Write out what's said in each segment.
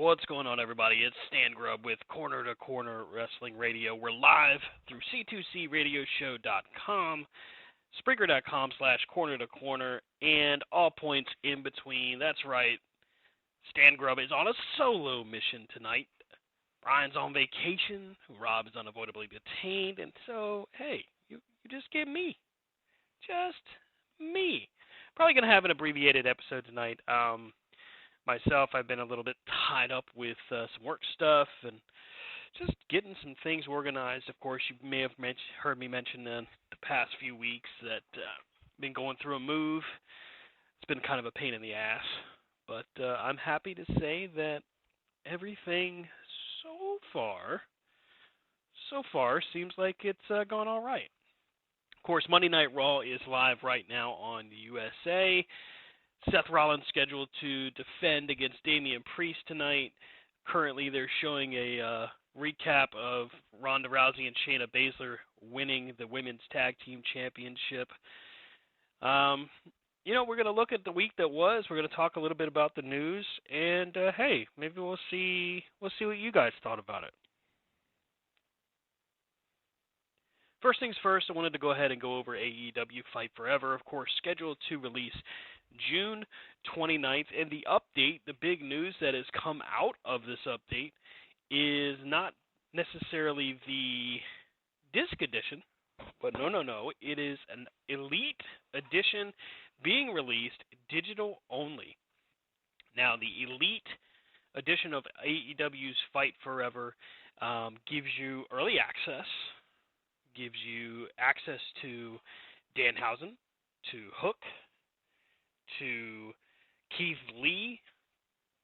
What's going on, everybody? It's Stan Grubb with Corner to Corner Wrestling Radio. We're live through C2C Spreaker.com/corner to corner, and all points in between. That's right. Stan Grubb is on a solo mission tonight. Brian's on vacation. Rob is unavoidably detained. And so, hey, you just get me. Just me. Probably going to have an abbreviated episode tonight. Myself, I've been a little bit tied up with some work stuff and just getting some things organized. Of course, you may have heard me mention in the past few weeks that I've been going through a move. It's been kind of a pain in the ass, but I'm happy to say that everything so far seems like it's gone all right. Of course, Monday Night Raw is live right now on the USA. Seth Rollins scheduled to defend against Damian Priest tonight. Currently, they're showing a recap of Ronda Rousey and Shayna Baszler winning the Women's Tag Team Championship. We're going to look at the week that was. We're going to talk a little bit about the news, and hey, maybe we'll see what you guys thought about it. First things first, I wanted to go ahead and go over AEW Fight Forever, of course, scheduled to release June 29th. And the update, the big news that has come out of this update, is not necessarily the disc edition, but no. It is an Elite edition being released digital only. Now, the Elite edition of AEW's Fight Forever gives you early access, gives you access to Danhausen, to Hook, to Keith Lee,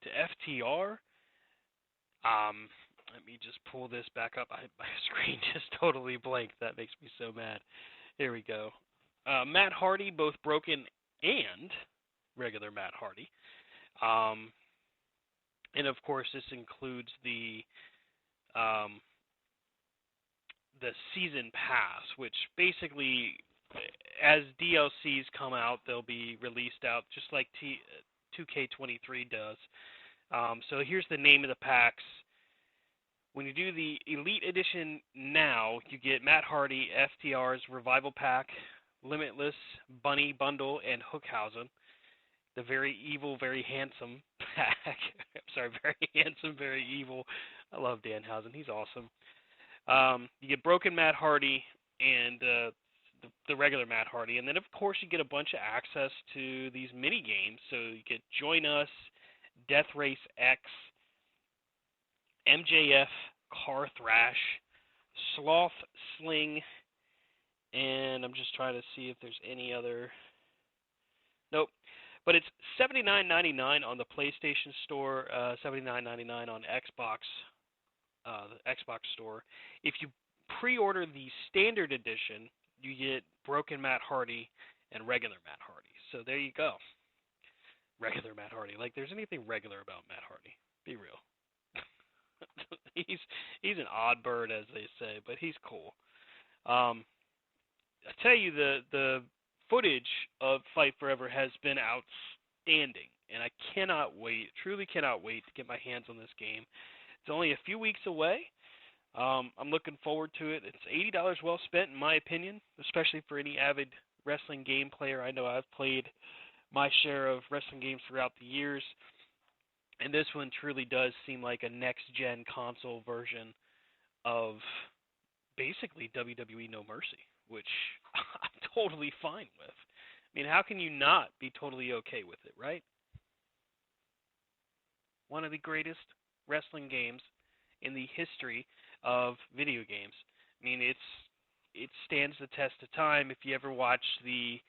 to FTR. Let me just pull this back up. My screen just totally blanked. That makes me so mad. Here we go. Matt Hardy, both broken and regular Matt Hardy. And of course, this includes the season pass, which basically, as DLCs come out, they'll be released out just like 2K23 does. So here's the name of the packs. When you do the Elite Edition now, you get Matt Hardy, FTR's Revival Pack, Limitless, Bunny Bundle, and Hookhausen. The very evil, very handsome pack. I'm sorry, very handsome, very evil. I love Danhausen. He's awesome. You get Broken Matt Hardy and the regular Matt Hardy. And then, of course, you get a bunch of access to these mini games. So you get Join Us, Death Race X, MJF, Car Thrash, Sloth Sling, and I'm just trying to see if there's any other. Nope. But it's $79.99 on the PlayStation Store, $79.99 on Xbox. The Xbox Store. If you pre-order the Standard Edition, you get Broken Matt Hardy and regular Matt Hardy. So there you go. Regular Matt Hardy. Like, there's anything regular about Matt Hardy. Be real. He's an odd bird, as they say, but he's cool. I tell you, the footage of Fight Forever has been outstanding, and I cannot wait, truly cannot wait to get my hands on this game. It's only a few weeks away. I'm looking forward to it. It's $80 well spent, in my opinion, especially for any avid wrestling game player. I know I've played my share of wrestling games throughout the years, and this one truly does seem like a next-gen console version of basically WWE No Mercy, which I'm totally fine with. I mean, how can you not be totally okay with it, right? One of the greatest wrestling games in the history of video games. I mean, it stands the test of time. If you ever watch the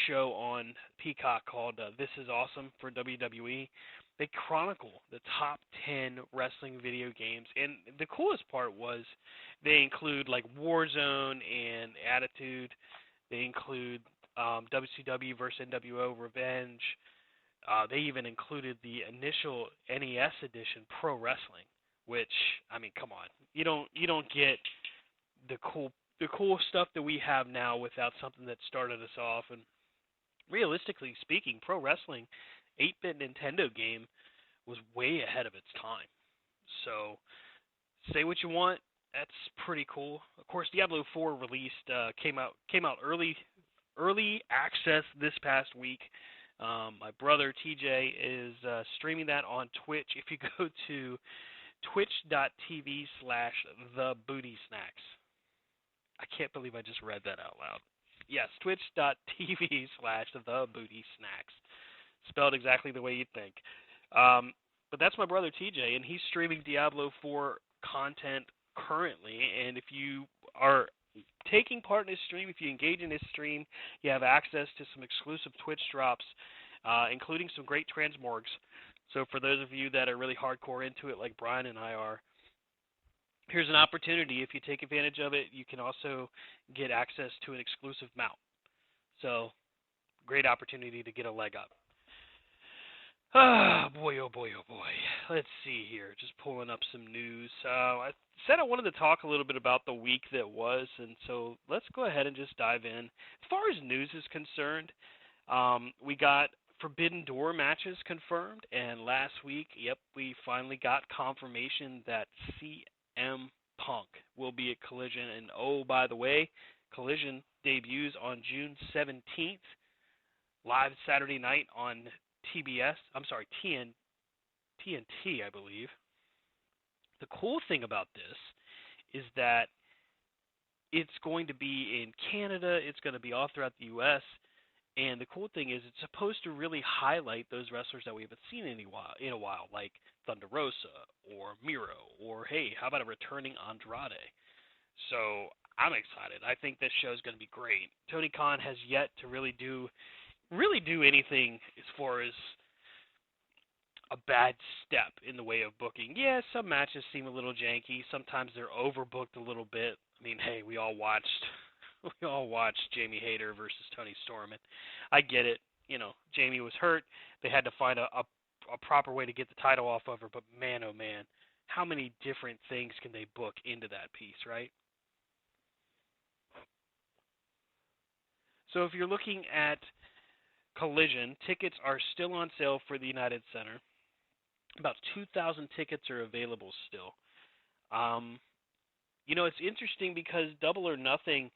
show on Peacock called This Is Awesome for WWE, they chronicle the top 10 wrestling video games. And the coolest part was they include like Warzone and Attitude. They include WCW versus NWA Revenge. They even included the initial NES edition, Pro Wrestling, which, I mean, come on, you don't get the cool stuff that we have now without something that started us off. And realistically speaking, Pro Wrestling, 8-bit Nintendo game, was way ahead of its time. So, say what you want, that's pretty cool. Of course, Diablo 4 came out early access this past week. My brother TJ is streaming that on Twitch. If you go to twitch.tv/theBootySnacks. I can't believe I just read that out loud. Yes, twitch.tv/theBootySnacks. Spelled exactly the way you'd think. But that's my brother TJ, and he's streaming Diablo 4 content currently. And if you are taking part in his stream, if you engage in his stream, you have access to some exclusive Twitch drops, including some great transmorgs. So for those of you that are really hardcore into it, like Brian and I are, here's an opportunity. If you take advantage of it, you can also get access to an exclusive mount. So, great opportunity to get a leg up. Ah, boy, oh boy, oh boy. Let's see here. Just pulling up some news. I said I wanted to talk a little bit about the week that was, and so let's go ahead and just dive in. As far as news is concerned, we got Forbidden Door matches confirmed, and last week, we finally got confirmation that CM Punk will be at Collision. And oh, by the way, Collision debuts on June 17th, live Saturday night on TNT, I believe. The cool thing about this is that it's going to be in Canada, it's going to be all throughout the U.S., and the cool thing is it's supposed to really highlight those wrestlers that we haven't seen in a while, like Thunder Rosa or Miro, or hey, how about a returning Andrade? So I'm excited. I think this show is going to be great. Tony Khan has yet to really do anything as far as a bad step in the way of booking. Yeah, some matches seem a little janky. Sometimes they're overbooked a little bit. I mean, hey, we all watched Jamie Hayter versus Tony Storm, and I get it. You know, Jamie was hurt. They had to find a proper way to get the title off of her, but man, oh man, how many different things can they book into that piece, right? So if you're looking at Collision, tickets are still on sale for the United Center. About 2,000 tickets are available still. You know, it's interesting because Double or Nothing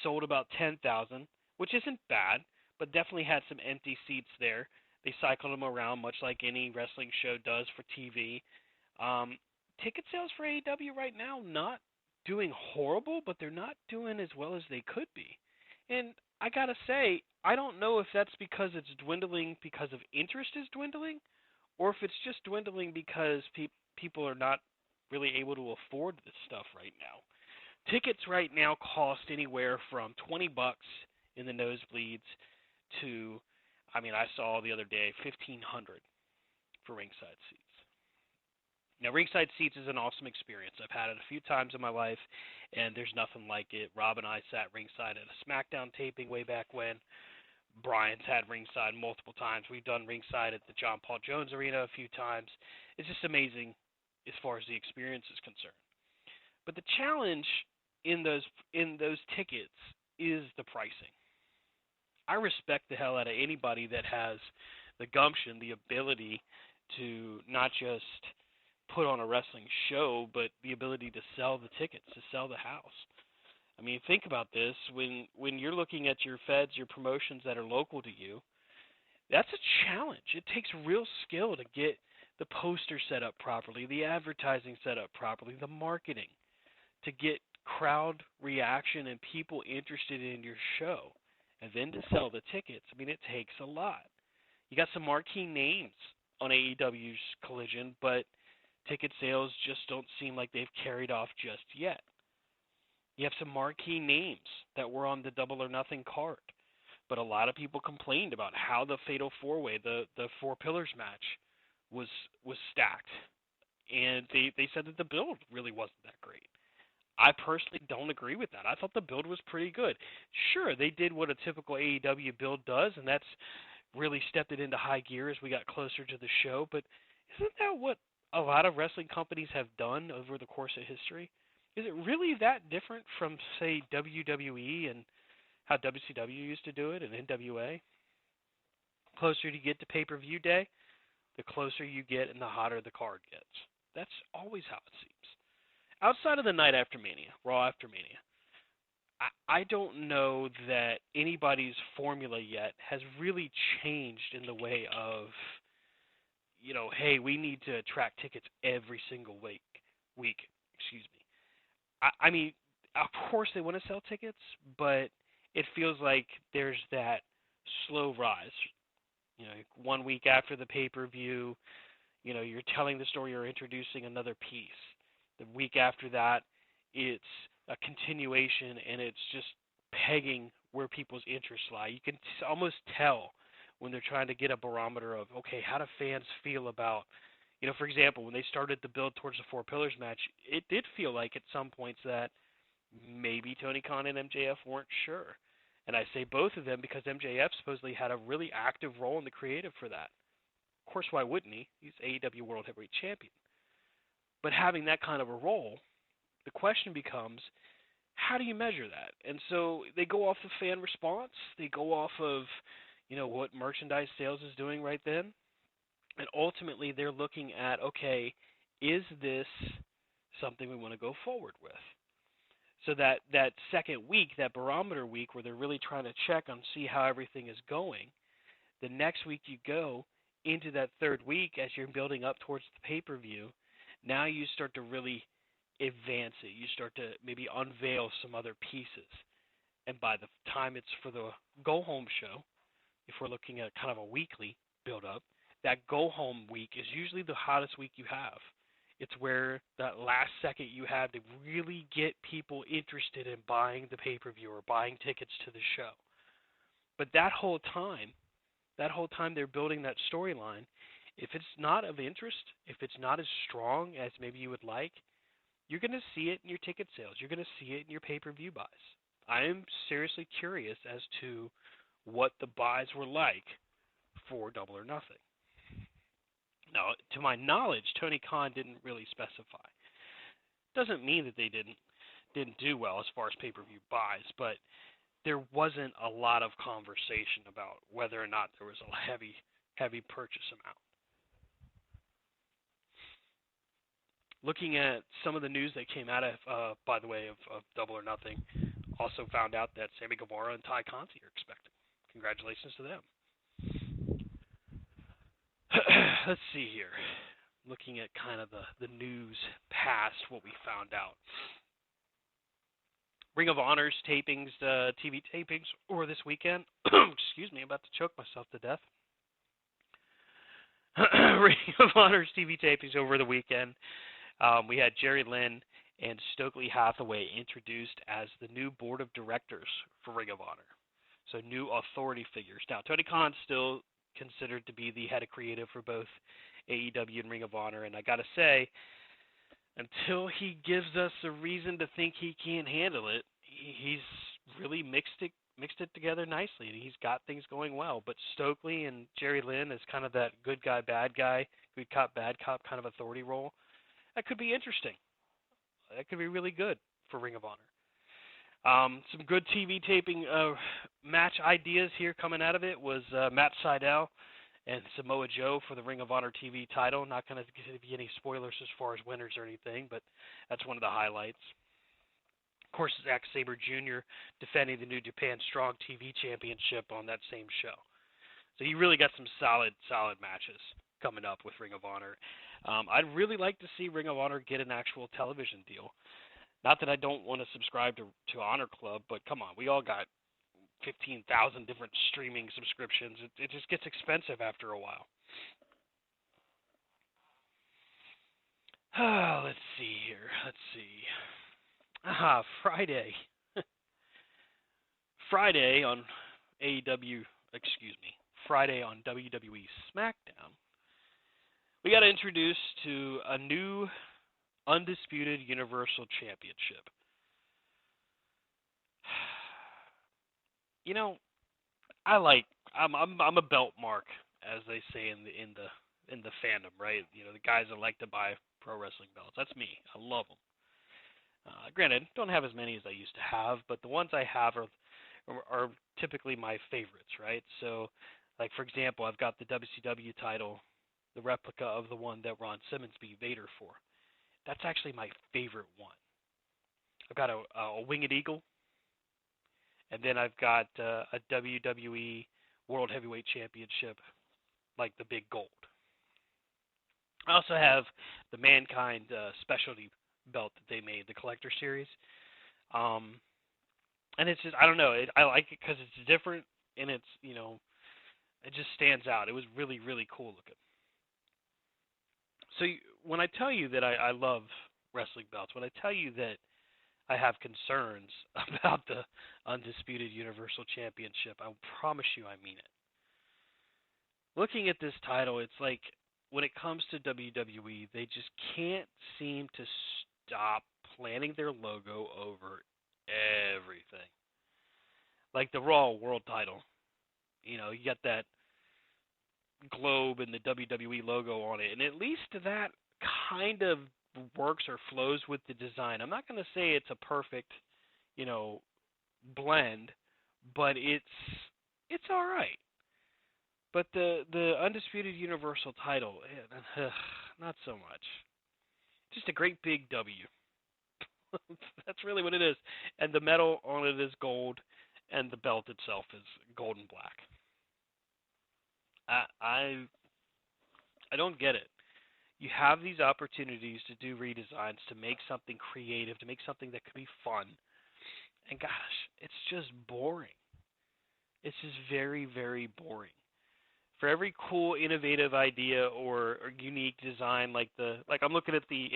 sold about 10,000, which isn't bad, but definitely had some empty seats there. They cycled them around much like any wrestling show does for TV. Ticket sales for AEW right now not doing horrible, but they're not doing as well as they could be. And I gotta say, I don't know if that's because it's dwindling because of interest is dwindling, or if it's just dwindling because people are not really able to afford this stuff right now. Tickets right now cost anywhere from $20 in the nosebleeds to, I mean, I saw the other day $1,500 for ringside seats. Now, ringside seats is an awesome experience. I've had it a few times in my life, and there's nothing like it. Rob and I sat ringside at a SmackDown taping way back when. Brian's had ringside multiple times. We've done ringside at the John Paul Jones Arena a few times. It's just amazing as far as the experience is concerned. But the challenge in those tickets is the pricing. I respect the hell out of anybody that has the gumption, the ability to not just put on a wrestling show, but the ability to sell the tickets, to sell the house. I mean, think about this. When you're looking at your feds, your promotions that are local to you, that's a challenge. It takes real skill to get the poster set up properly, the advertising set up properly, the marketing, to get crowd reaction and people interested in your show, and then to sell the tickets. I mean, it takes a lot. You got some marquee names on AEW's Collision, but ticket sales just don't seem like they've carried off just yet. You have some marquee names that were on the Double or Nothing card, but a lot of people complained about how the Fatal 4-Way, the Four Pillars match, was stacked, and they said that the build really wasn't that great. I personally don't agree with that. I thought the build was pretty good. Sure, they did what a typical AEW build does, and that's really stepped it into high gear as we got closer to the show, but isn't that what a lot of wrestling companies have done over the course of history? Is it really that different from, say, WWE and how WCW used to do it and NWA? Closer you get to pay-per-view day, the closer you get and the hotter the card gets. That's always how it seems. Outside of the night after Mania, Raw after Mania, I don't know that anybody's formula yet has really changed in the way of, hey, we need to attract tickets every single week. Excuse me. I mean, of course they want to sell tickets, but it feels like there's that slow rise. 1 week after the pay-per-view, you're telling the story, you're introducing another piece. The week after that, it's a continuation, and it's just pegging where people's interests lie. You can almost tell when they're trying to get a barometer of, okay, how do fans feel about, for example, when they started the build towards the Four Pillars match, it did feel like at some points that maybe Tony Khan and MJF weren't sure. And I say both of them because MJF supposedly had a really active role in the creative for that. Of course, why wouldn't he? He's AEW World Heavyweight Champion. But having that kind of a role, the question becomes, how do you measure that? And so they go off of fan response. They go off of, what merchandise sales is doing right then. And ultimately, they're looking at, okay, is this something we want to go forward with? So that second week, that barometer week where they're really trying to check on see how everything is going, the next week you go into that third week as you're building up towards the pay-per-view, now you start to really advance it. You start to maybe unveil some other pieces. And by the time it's for the go-home show, if we're looking at kind of a weekly build-up, that go-home week is usually the hottest week you have. It's where that last second you have to really get people interested in buying the pay-per-view or buying tickets to the show. But that whole time they're building that storyline, if it's not of interest, if it's not as strong as maybe you would like, you're going to see it in your ticket sales. You're going to see it in your pay-per-view buys. I am seriously curious as to what the buys were like for Double or Nothing. Now, to my knowledge, Tony Khan didn't really specify. Doesn't mean that they didn't do well as far as pay-per-view buys, but there wasn't a lot of conversation about whether or not there was a heavy purchase amount. Looking at some of the news that came out of, by the way, of Double or Nothing, also found out that Sammy Guevara and Ty Conti are expected. Congratulations to them. Let's see here. Looking at kind of the news past what we found out. Ring of Honor's tapings, TV tapings, or this weekend. Excuse me, I'm about to choke myself to death. Ring of Honor's TV tapings over the weekend. We had Jerry Lynn and Stokely Hathaway introduced as the new board of directors for Ring of Honor. So new authority figures. Now, Tony Khan's still considered to be the head of creative for both AEW and Ring of Honor, and I got to say, until he gives us a reason to think he can't handle it, he's really mixed it together nicely, and he's got things going well. But Stokely and Jerry Lynn is kind of that good guy, bad cop, bad cop kind of authority role. That could be interesting. That could be really good for Ring of Honor. Some good TV taping match ideas here coming out of it was Matt Sydal and Samoa Joe for the Ring of Honor TV title. Not going to give you any spoilers as far as winners or anything, but that's one of the highlights. Of course, Zack Sabre Jr. defending the New Japan Strong TV Championship on that same show. So you really got some solid matches coming up with Ring of Honor. I'd really like to see Ring of Honor get an actual television deal. Not that I don't want to subscribe to Honor Club, but come on, we all got 15,000 different streaming subscriptions. It just gets expensive after a while. Let's see here. Friday. Friday on Friday on WWE SmackDown, we got introduced to a new undisputed Universal Championship. You know, I'm a belt mark, as they say in the fandom, right? You know, the guys that like to buy pro wrestling belts. That's me. I love them. Granted, don't have as many as I used to have, but the ones I have are typically my favorites, right? So, like for example, I've got the WCW title, the replica of the one that Ron Simmons beat Vader for. That's actually my favorite one. I've got a Winged Eagle, and then I've got a WWE World Heavyweight Championship, like the big gold. I also have the Mankind specialty belt that they made, the Collector Series. And it's just, I don't know, I like it because it's different, and it's, it just stands out. It was really, really cool looking. So when I tell you that I love wrestling belts, when I tell you that I have concerns about the Undisputed Universal Championship, I promise you I mean it. Looking at this title, it's like when it comes to WWE, they just can't seem to stop planting their logo over everything. Like the Raw World title. You got that globe and the WWE logo on it, and at least that kind of works or flows with the design. I'm not going to say it's a perfect, blend, but it's all right. But the Undisputed Universal title, not so much. Just a great big W. That's really what it is. And the metal on it is gold, and the belt itself is gold and black. I don't get it. You have these opportunities to do redesigns, to make something creative, to make something that could be fun. And gosh, it's just boring. It's just very, very boring. For every cool, innovative idea or unique design, like I'm looking at the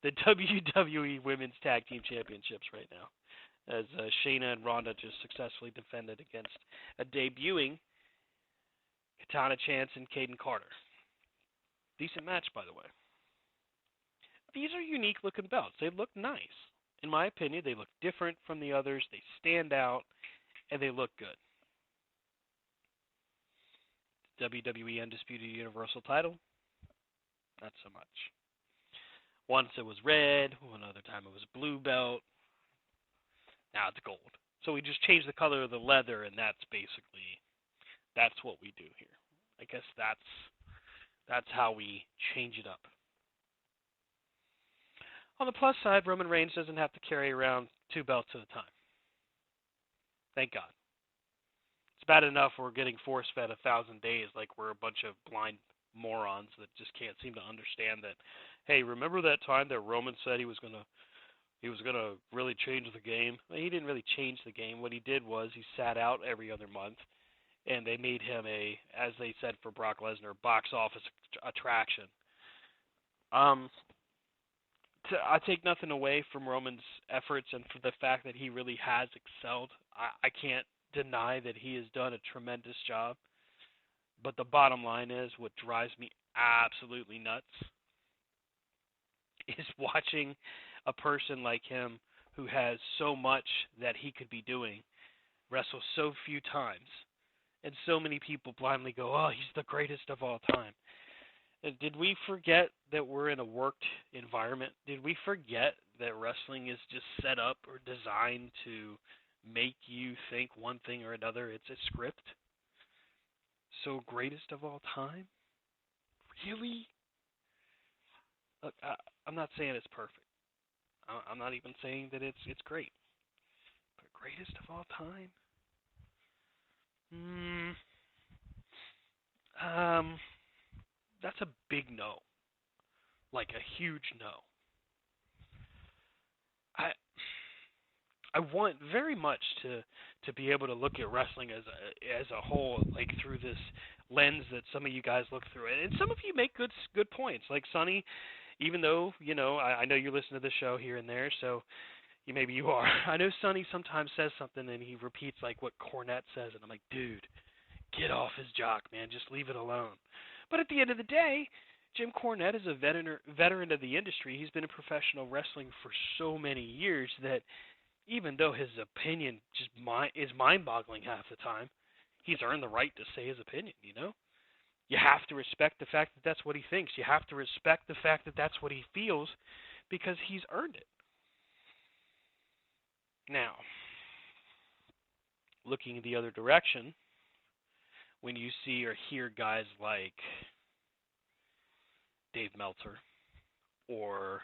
the WWE Women's Tag Team Championships right now, as Shayna and Ronda just successfully defended against a debuting Katana Chance and Kaden Carter. Decent match, by the way. These are unique-looking belts. They look nice. In my opinion, they look different from the others. They stand out, and they look good. WWE Undisputed Universal title, not so much. Once it was red, one other time it was blue belt. Now it's gold. So we just changed the color of the leather, and that's what we do here. I guess that's how we change it up. On the plus side, Roman Reigns doesn't have to carry around 2 belts at a time. Thank God. It's bad enough we're getting force-fed 1,000 days like we're a bunch of blind morons that just can't seem to understand that, hey, remember that time that Roman said he was gonna really change the game? Well, he didn't really change the game. What he did was he sat out every other month, and they made him as they said for Brock Lesnar, box office attraction. I take nothing away from Roman's efforts and for the fact that he really has excelled. I can't deny that he has done a tremendous job. But the bottom line is, what drives me absolutely nuts is watching a person like him who has so much that he could be doing wrestle so few times. And so many people blindly go, oh, he's the greatest of all time. And did we forget that we're in a worked environment? Did we forget that wrestling is just set up or designed to make you think one thing or another? It's a script. So greatest of all time? Really? Look, I'm not saying it's perfect. I'm not even saying that it's great. But greatest of all time? That's a big no. Like a huge no. I want very much to be able to look at wrestling as a whole, like through this lens that some of you guys look through it, and some of you make good points. Like Sonny, even though I know you listen to the show here and there, so maybe you are. I know Sonny sometimes says something and he repeats like what Cornette says, and I'm like, dude, get off his jock, man. Just leave it alone. But at the end of the day, Jim Cornette is a veteran of the industry. He's been in professional wrestling for so many years that even though his opinion just is mind-boggling half the time, he's earned the right to say his opinion, You have to respect the fact that that's what he thinks. You have to respect the fact that that's what he feels because he's earned it. Now, looking in the other direction, when you see or hear guys like Dave Meltzer or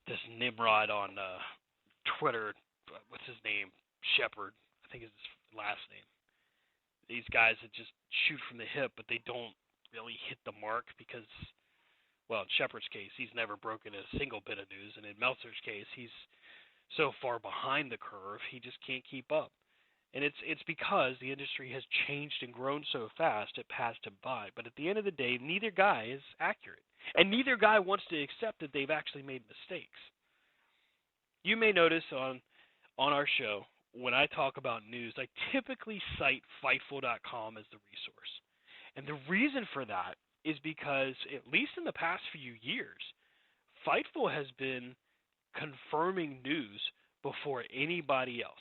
this Nimrod on Twitter, what's his name? Shepard, I think is his last name. These guys that just shoot from the hip, but they don't really hit the mark because, well, in Shepard's case, he's never broken a single bit of news, and in Meltzer's case, he's so far behind the curve, he just can't keep up. And it's because the industry has changed and grown so fast, it passed him by. But at the end of the day, neither guy is accurate. And neither guy wants to accept that they've actually made mistakes. You may notice on our show, when I talk about news, I typically cite Fightful.com as the resource. And the reason for that is because, at least in the past few years, Fightful has been confirming news before anybody else.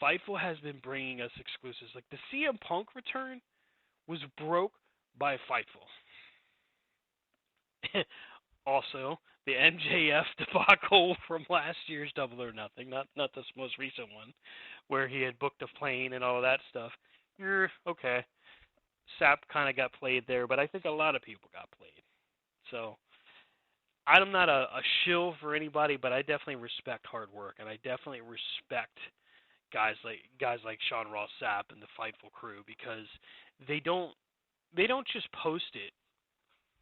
Fightful has been bringing us exclusives. Like the CM Punk return was broke by Fightful. Also, the MJF debacle from last year's Double or Nothing, not this most recent one, where he had booked a plane and all of that stuff. Okay. Sap kind of got played there, but I think a lot of people got played. So, I'm not a shill for anybody, but I definitely respect hard work, and I definitely respect guys like Sean Ross Sapp and the Fightful crew, because they don't just post it,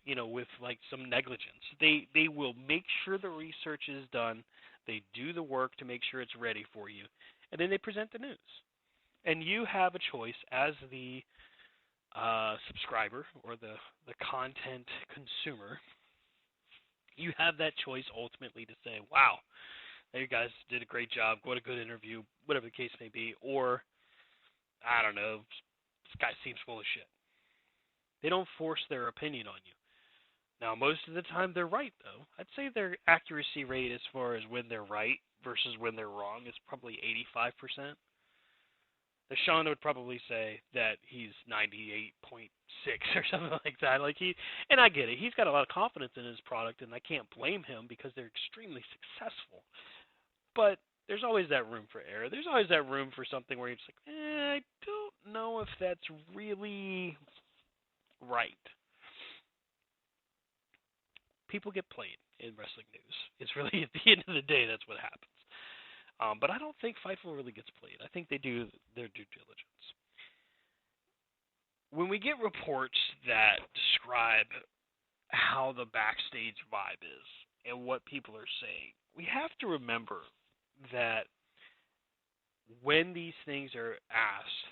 with like some negligence. They will make sure the research is done. They do the work to make sure it's ready for you, and then they present the news. And you have a choice as the subscriber or the content consumer. You have that choice ultimately to say, wow, you guys did a great job, what a good interview, whatever the case may be, or, I don't know, this guy seems full of shit. They don't force their opinion on you. Now, most of the time they're right, though. I'd say their accuracy rate as far as when they're right versus when they're wrong is probably 85%. Sean would probably say that he's 98.6 or something like that. And I get it. He's got a lot of confidence in his product, and I can't blame him because they're extremely successful. But there's always that room for error. There's always that room for something where you're just like, I don't know if that's really right. People get played in wrestling news. It's really, at the end of the day, that's what happens. But I don't think Fightful really gets played. I think they do their due diligence. When we get reports that describe how the backstage vibe is and what people are saying, we have to remember that when these things are asked,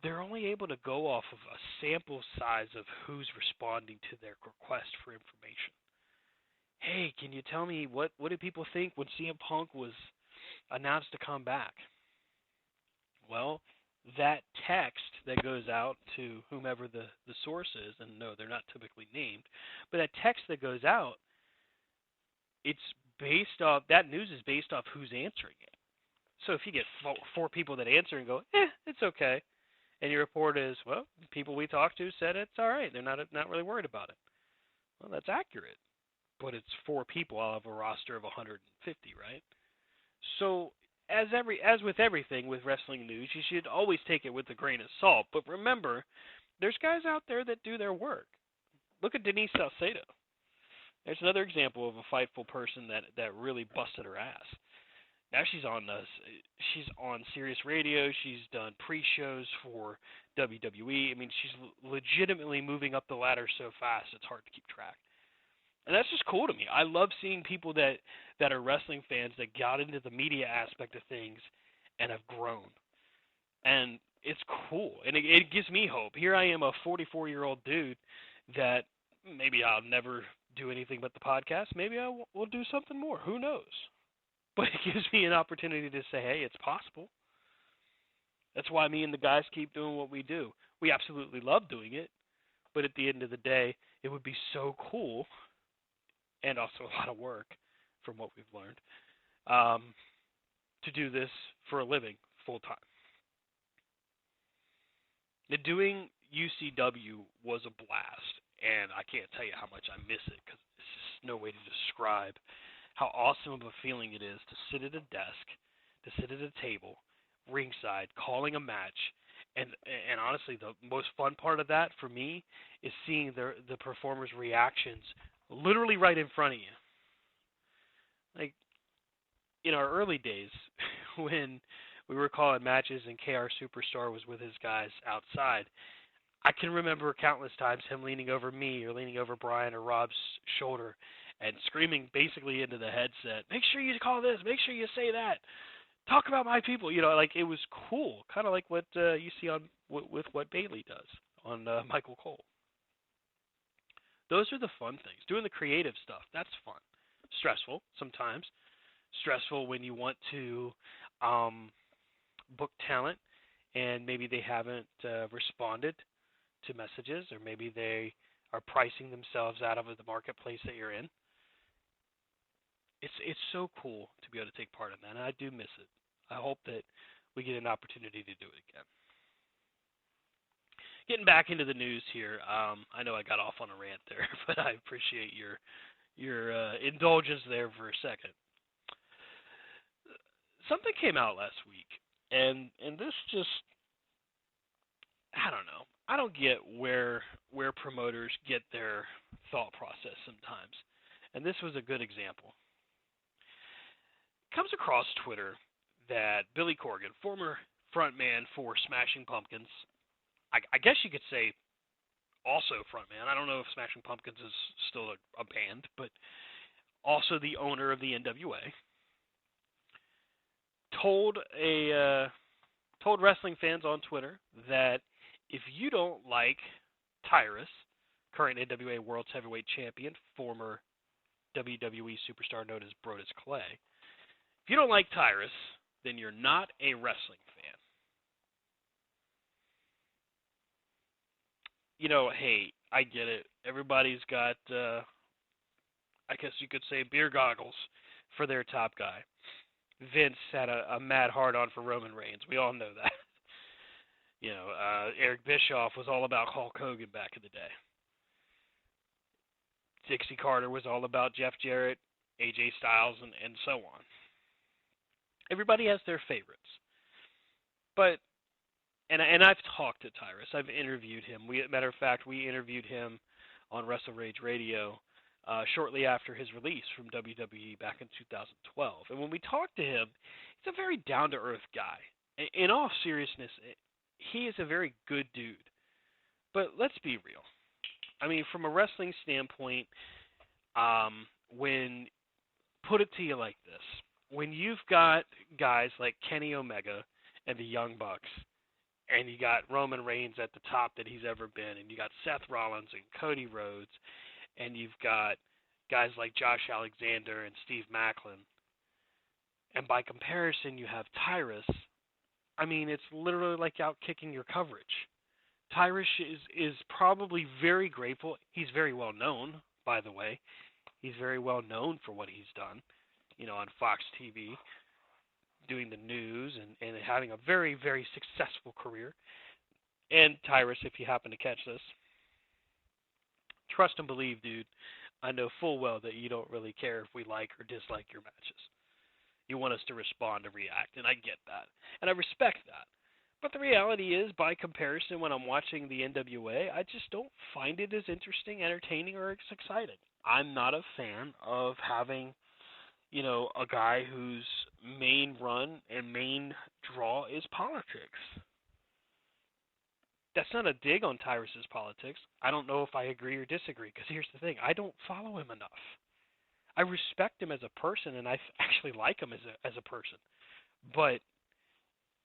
they're only able to go off of a sample size of who's responding to their request for information. Hey, can you tell me what did people think when CM Punk was announced to come back? Well, that text that goes out to whomever the source is, and no, they're not typically named, but that text that goes out, it's based off, that news is based off who's answering it. So if you get four people that answer and go, it's okay, and your report is, well, people we talked to said it's all right, they're not really worried about it. Well, that's accurate. But it's 4 people out of a roster of 150, right? So, as with everything with wrestling news, you should always take it with a grain of salt. But remember, there's guys out there that do their work. Look at Denise Salcedo. There's another example of a Fightful person that really busted her ass. Now she's on Sirius Radio. She's done pre-shows for WWE. I mean, she's legitimately moving up the ladder so fast it's hard to keep track. And that's just cool to me. I love seeing people that are wrestling fans that got into the media aspect of things and have grown. And it's cool. And it gives me hope. Here I am, a 44-year-old dude that maybe I'll never do anything but the podcast. Maybe I will do something more. Who knows? But it gives me an opportunity to say, hey, it's possible. That's why me and the guys keep doing what we do. We absolutely love doing it. But at the end of the day, it would be so cool, and also a lot of work from what we've learned, to do this for a living full-time. Now, doing UCW was a blast, and I can't tell you how much I miss it, because there's just no way to describe how awesome of a feeling it is to sit at a desk, to sit at a table, ringside, calling a match, And honestly, the most fun part of that for me is seeing the performers' reactions literally right in front of you. Like in our early days, when we were calling matches and KR Superstar was with his guys outside, I can remember countless times him leaning over me or leaning over Brian or Rob's shoulder and screaming basically into the headset, "Make sure you call this, make sure you say that, talk about my people." Like it was cool, kind of like what you see on with what Bailey does on Michael Cole. Those are the fun things. Doing the creative stuff, that's fun. Stressful sometimes. Stressful when you want to book talent and maybe they haven't responded to messages, or maybe they are pricing themselves out of the marketplace that you're in. It's so cool to be able to take part in that, and I do miss it. I hope that we get an opportunity to do it again. Getting back into the news here, I know I got off on a rant there, but I appreciate your indulgence there for a second. Something came out last week, and this just, I don't know. I don't get where promoters get their thought process sometimes, and this was a good example. It comes across Twitter that Billy Corgan, former frontman for Smashing Pumpkins, I guess you could say also frontman. I don't know if Smashing Pumpkins is still a band, but also the owner of the NWA, told wrestling fans on Twitter that if you don't like Tyrus, current NWA World Heavyweight Champion, former WWE superstar known as Brodus Clay, if you don't like Tyrus, then you're not a wrestling fan. Hey, I get it. Everybody's got, I guess you could say, beer goggles for their top guy. Vince had a mad hard-on for Roman Reigns. We all know that. Eric Bischoff was all about Hulk Hogan back in the day. Dixie Carter was all about Jeff Jarrett, AJ Styles, and so on. Everybody has their favorites. But, and I've talked to Tyrus. I've interviewed him. Matter of fact, we interviewed him on Wrestle Rage Radio shortly after his release from WWE back in 2012. And when we talked to him, he's a very down-to-earth guy. In all seriousness, he is a very good dude. But let's be real. I mean, from a wrestling standpoint, when, put it to you like this, when you've got guys like Kenny Omega and the Young Bucks, and you got Roman Reigns at the top that he's ever been, and you got Seth Rollins and Cody Rhodes, and you've got guys like Josh Alexander and Steve Maclin, and by comparison you have Tyrus, I mean, it's literally like out kicking your coverage. Tyrus is probably very grateful. He's very well known, by the way. He's very well known for what he's done, on Fox TV, doing the news and having a very, very successful career. And Tyrus, if you happen to catch this, trust and believe, dude, I know full well that you don't really care if we like or dislike your matches. You want us to respond and react, and I get that. And I respect that. But the reality is, by comparison, when I'm watching the NWA, I just don't find it as interesting, entertaining, or as exciting. I'm not a fan of having, a guy whose main run and main draw is politics. That's not a dig on Tyrus's politics. I don't know if I agree or disagree, because here's the thing. I don't follow him enough. I respect him as a person, and I actually like him as a person. But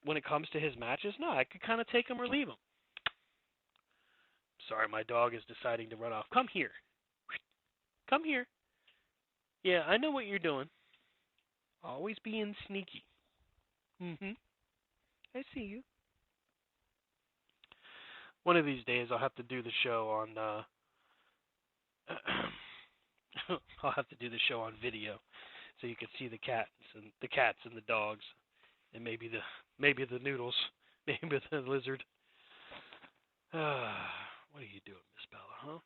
when it comes to his matches, no, I could kind of take him or leave him. Sorry, my dog is deciding to run off. Come here. Come here. Yeah, I know what you're doing. Always being sneaky. I see you. One of these days, I'll have to do the show on. I'll have to do the show on video, so you can see the cats and the dogs, and maybe the noodles, maybe the lizard. What are you doing, Miss Bella? Huh?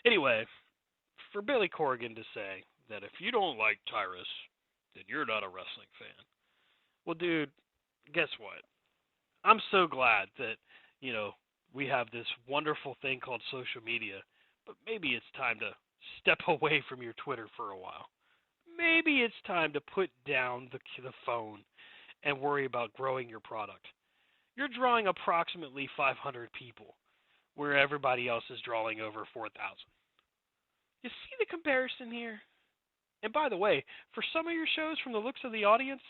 Anyway, for Billy Corgan to say that if you don't like Tyrus, then you're not a wrestling fan. Well, dude, guess what? I'm so glad that, we have this wonderful thing called social media, but maybe it's time to step away from your Twitter for a while. Maybe it's time to put down the phone and worry about growing your product. You're drawing approximately 500 people, where everybody else is drawing over 4,000. You see the comparison here? And by the way, for some of your shows, from the looks of the audience,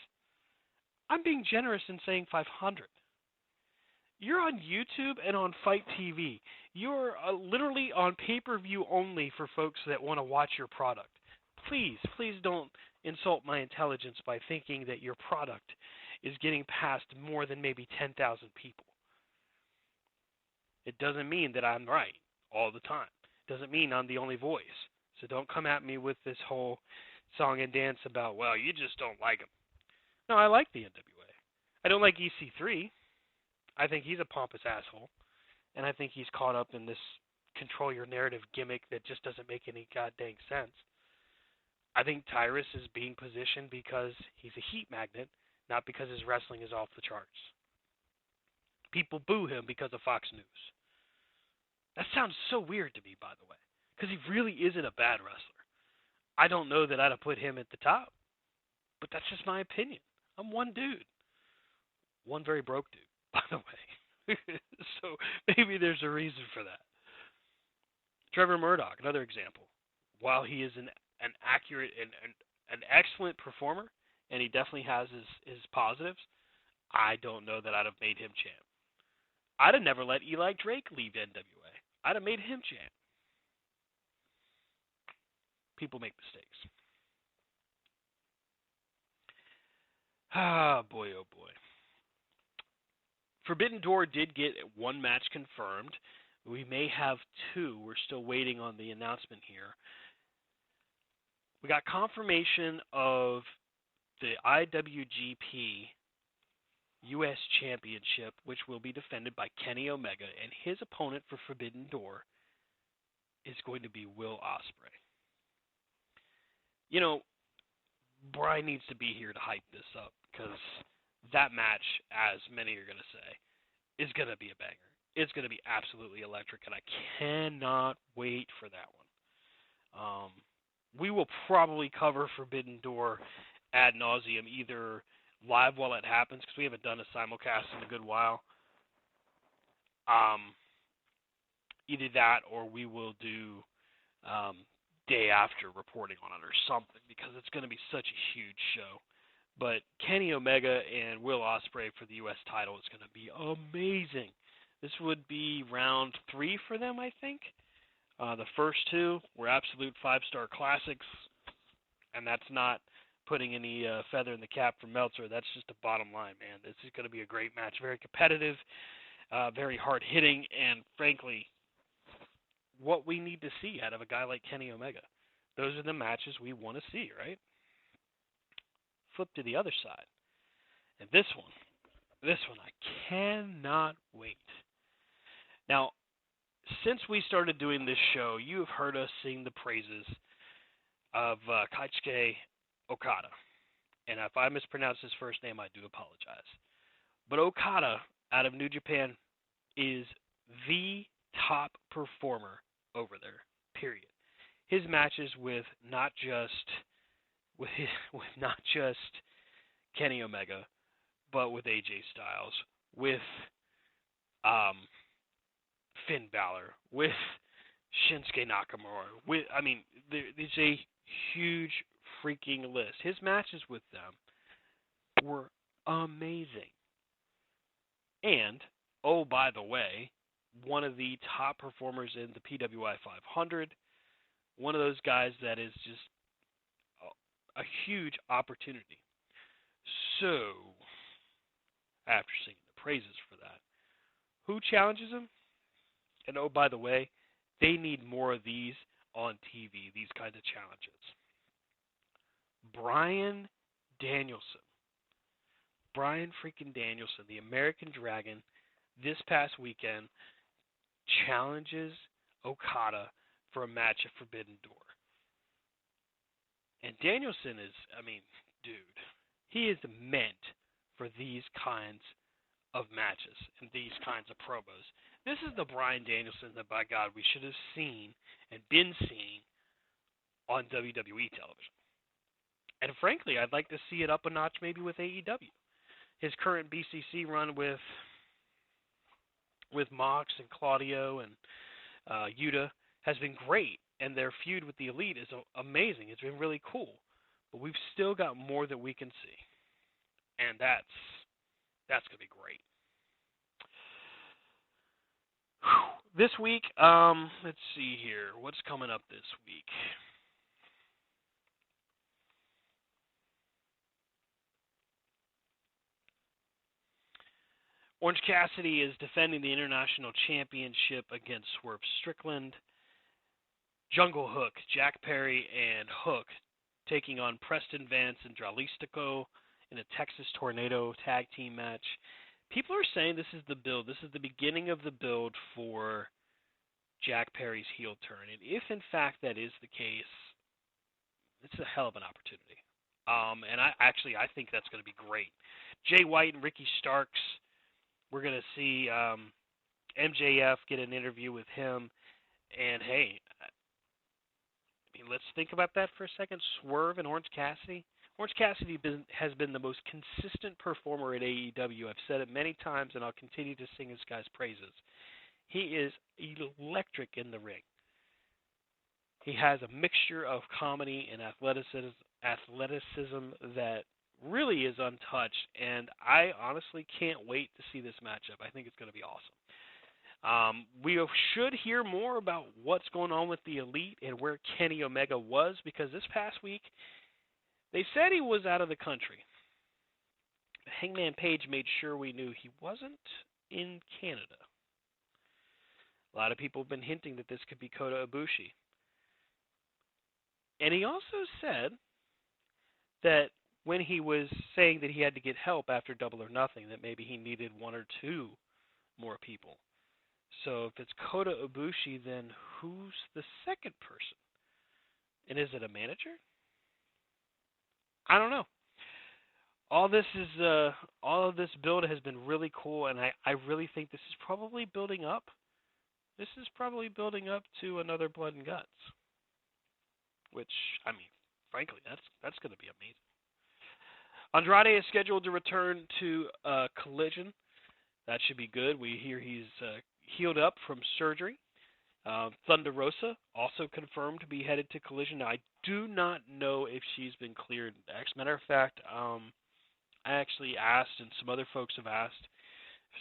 I'm being generous in saying 500. You're on YouTube and on Fight TV. You're literally on pay-per-view only for folks that want to watch your product. Please, please don't insult my intelligence by thinking that your product is getting past more than maybe 10,000 people. It doesn't mean that I'm right all the time. It doesn't mean I'm the only voice. So don't come at me with this whole song and dance about, well, you just don't like him. No, I like the NWA. I don't like EC3. I think he's a pompous asshole. And I think he's caught up in this control your narrative gimmick that just doesn't make any goddamn sense. I think Tyrus is being positioned because he's a heat magnet, not because his wrestling is off the charts. People boo him because of Fox News. That sounds so weird to me, by the way, because he really isn't a bad wrestler. I don't know that I'd have put him at the top, but that's just my opinion. I'm one dude. One very broke dude, by the way. So maybe there's a reason for that. Trevor Murdoch, another example. While he is an accurate and an excellent performer, and he definitely has his positives, I don't know that I'd have made him champ. I'd have never let Eli Drake leave NWA. I'd have made him champ. People make mistakes. Ah, boy, oh boy. Forbidden Door did get one match confirmed. We may have two. We're still waiting on the announcement here. We got confirmation of the IWGP U.S. Championship, which will be defended by Kenny Omega, and his opponent for Forbidden Door is going to be Will Ospreay. Brian needs to be here to hype this up, because that match, as many are going to say, is going to be a banger. It's going to be absolutely electric, and I cannot wait for that one. We will probably cover Forbidden Door ad nauseum, either live while it happens, because we haven't done a simulcast in a good while. Either that, or we will do day after reporting on it or something, because it's going to be such a huge show. But Kenny Omega and Will Ospreay for the U.S. title is going to be amazing. This would be round 3 for them, I think. The first 2 were absolute 5-star classics, and that's not putting any feather in the cap for Meltzer. That's just the bottom line, man. This is going to be a great match. Very competitive, very hard-hitting, and frankly, what we need to see out of a guy like Kenny Omega. Those are the matches we want to see, right? Flip to the other side. And this one I cannot wait. Now, since we started doing this show, you have heard us sing the praises of Kaisuke Okada. And if I mispronounce his first name, I do apologize. But Okada, out of New Japan, is the top performer over there, period. His matches with not just Kenny Omega, but with AJ Styles, with Finn Balor, with Shinsuke Nakamura, there's a huge freaking list. His matches with them were amazing. And, oh, by the way, one of the top performers in the PWI 500, one of those guys that is just a huge opportunity. So, after singing the praises for that, who challenges him? And oh, by the way, they need more of these on TV, these kinds of challenges. Bryan Danielson. Bryan freaking Danielson, the American Dragon, this past weekend, challenges Okada for a match at Forbidden Door. And Danielson is, dude, he is meant for these kinds of matches and these kinds of promos. This is the Bryan Danielson that, by God, we should have seen and been seeing on WWE television. And frankly, I'd like to see it up a notch maybe with AEW. His current BCC run with Mox and Claudio and Yuta has been great, and their feud with the Elite is amazing. It's been really cool. But we've still got more that we can see. And that's going to be great. This week, let's see here. What's coming up this week? Orange Cassidy is defending the International Championship against Swerve Strickland. Jungle Hook, Jack Perry, and Hook taking on Preston Vance and Dralistico in a Texas Tornado tag team match. People are saying this is the build. This is the beginning of the build for Jack Perry's heel turn. And if, in fact, that is the case, it's a hell of an opportunity. And I think that's going to be great. Jay White and Ricky Starks, we're going to see MJF get an interview with him. And, hey, I mean, let's think about that for a second. Swerve and Orange Cassidy. Orange Cassidy has been the most consistent performer at AEW. I've said it many times, and I'll continue to sing this guy's praises. He is electric in the ring. He has a mixture of comedy and athleticism that really is untouched, and I honestly can't wait to see this matchup. I think it's going to be awesome. We should hear more about what's going on with the Elite and where Kenny Omega was, because this past week, they said he was out of the country. Hangman Page made sure we knew he wasn't in Canada. A lot of people have been hinting that this could be Kota Ibushi. And he also said that when he was saying that he had to get help after Double or Nothing, that maybe he needed one or two more people. So if it's Kota Ibushi, then who's the second person? And is it a manager? I don't know. All of this build has been really cool, and I really think this is probably building up. This is probably building up to another Blood and Guts, which, I mean, frankly, that's going to be amazing. Andrade is scheduled to return to Collision. That should be good. We hear he's healed up from surgery. Thunder Rosa also confirmed to be headed to Collision. Now, I do not know if she's been cleared. As a matter of fact, I actually asked, and some other folks have asked,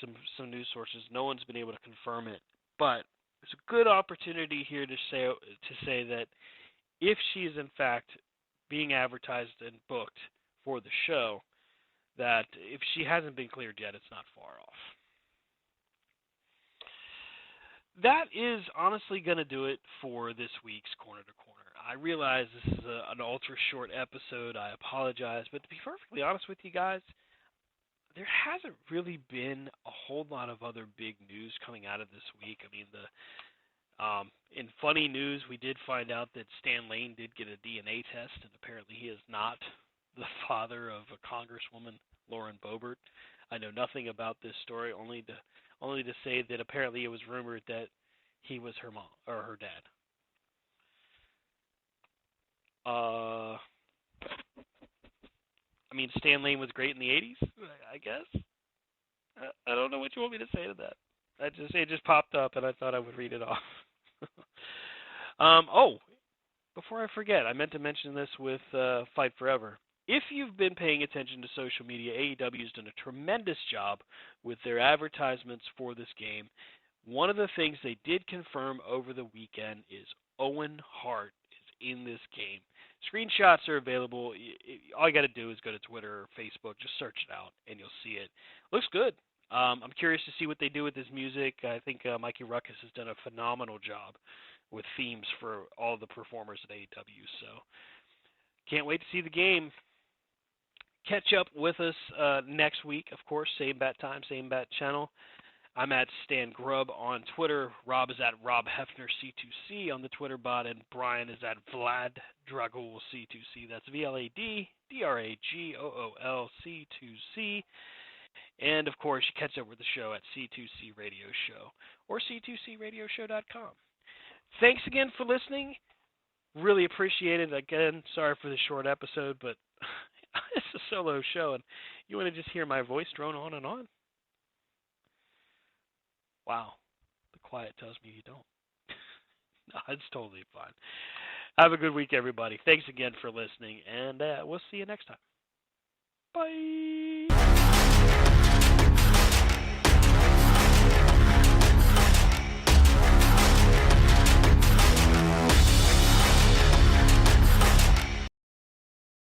some news sources. No one's been able to confirm it, but there's a good opportunity here to say that if she is in fact being advertised and booked for the show, that if she hasn't been cleared yet, it's not far off. That is honestly going to do it for this week's Corner to Corner. I realize this is an ultra-short episode. I apologize. But to be perfectly honest with you guys, there hasn't really been a whole lot of other big news coming out of this week. I mean, in funny news, we did find out that Stan Lane did get a DNA test, and apparently he is not the father of a Congresswoman, Lauren Boebert. I know nothing about this story, only to say that apparently it was rumored that he was her mom or her dad. I mean, Stan Lane was great in the 80s, I guess. I don't know what you want me to say to that. It just popped up, and I thought I would read it off. Before I forget, I meant to mention this with Fight Forever. If you've been paying attention to social media, AEW has done a tremendous job with their advertisements for this game. One of the things they did confirm over the weekend is Owen Hart is in this game. Screenshots are available. All you got to do is go to Twitter or Facebook. Just search it out, and you'll see it. Looks good. I'm curious to see what they do with this music. I think Mikey Ruckus has done a phenomenal job with themes for all the performers at AEW. So can't wait to see the game. Catch up with us next week, of course. Same bat time, same bat channel. I'm at Stan Grubb on Twitter. Rob is at Rob Hefner C2C on the Twitter bot, and Brian is at Vlad Dragul C2C. That's VLADDRAGOOL C2C. And, of course, you catch up with the show at C2C Radio Show or C2CRadioshow.com. Thanks again for listening. Really appreciate it. Again, sorry for the short episode, but it's a solo show, and you want to just hear my voice drone on and on? Wow. The quiet tells me you don't. No, it's totally fine. Have a good week, everybody. Thanks again for listening, and we'll see you next time. Bye.